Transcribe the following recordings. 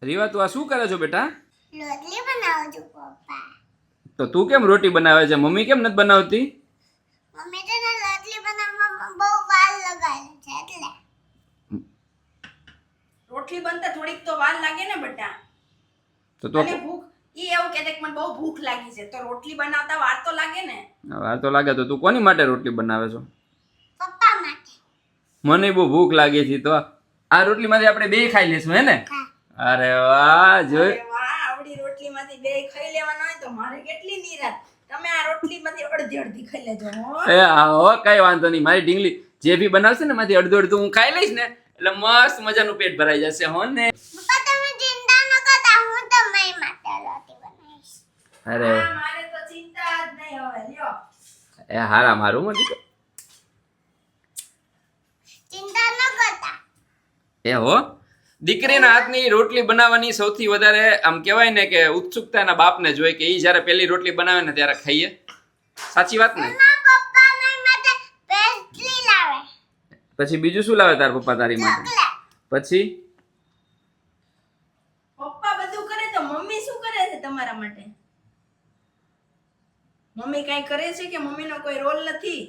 રીવા તું આ શું કરે છો બેટા? રોટલી બનાવું છું પપ્પા. તો તું કેમ રોટી બનાવે છે? મમ્મી કેમ નથી બનાવતી? મમ્મી તો રોટલી બનાવવામાં બહુ વાર લગાડે છે એટલે. રોટલી બનતા થોડીક તો વાર લાગે ને બેટા. તો અને ભૂખ ઈ એવું કહેતે કે મને બહુ ભૂખ લાગી છે તો રોટલી બનાવતા વાર તો લાગે ને. વાર તો લાગે. તો તું કોની માટે રોટલી બનાવે છો? પપ્પા માટે. મને બહુ ભૂખ લાગી છે તો આ રોટલીમાંથી આપણે બે ખાઈ લઈશું હે ને? હા. અરે વાહ જોઈ. અરે વાહ, આવડી રોટલીમાંથી બે ખાઈ લેવાનો હોય તો મારે કેટલી નિરાત. તમે આ રોટલીમાંથી અડધી અડધી ખાઈ લેજો હો. એ હો કઈ વાંધો નહીં. મારી ઢીંગલી જે બી બનાવશે ને એમાંથી અડધું અડધું હું ખાઈ લઈશ ને એટલે મસ્ત મજાનું પેટ ભરાઈ જશે હો ને. પપ્પા તમે ચિંતા ન કરતા હું તમારી માટે રોટલી બનાવીશ. અરે હા, મારે તો ચિંતા જ નહીં હવે લ્યો. એ હારા મારું મળી ગયું. ચિંતા ન કરતા. એ હો દીકરીના હાથની રોટલી બનાવવાની સૌથી વધારે આમ કહેવાય ને કે ઉત્સુકતા એના બાપને જોઈ કે ઈ જ્યારે પહેલી રોટલી બનાવે ને ત્યારે ખાઈએ. સાચી વાત ને? એમાં પપ્પા મારી માટે પેસ્ટ્રી લાવે. પછી બીજું શું લાવે તાર પપ્પા તારી માટે? ચોકલેટ. પછી પપ્પા બધું કરે તો મમ્મી શું કરે છે તમારા માટે? મમ્મી કઈ કરે છે કે મમ્મીનો કોઈ રોલ નથી?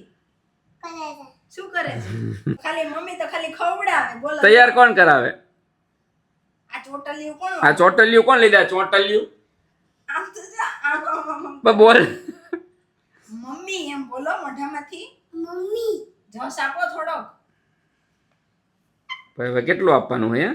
કરે છે. શું કરે છે? ખાલી મમ્મી તો ખાલી ખવડાવે. બોલો તૈયાર કોણ કરાવે? આ ચોટલીઓ કોણ આ ચોટલિયું કોણ લીધા? ચોટલિયું આમ તો જા, આમ. બોલ. મમ્મી એમ બોલો મોઢામાંથી. મમ્મી. જસ આપો થોડોક. હવે કેટલું આપવાનું હે?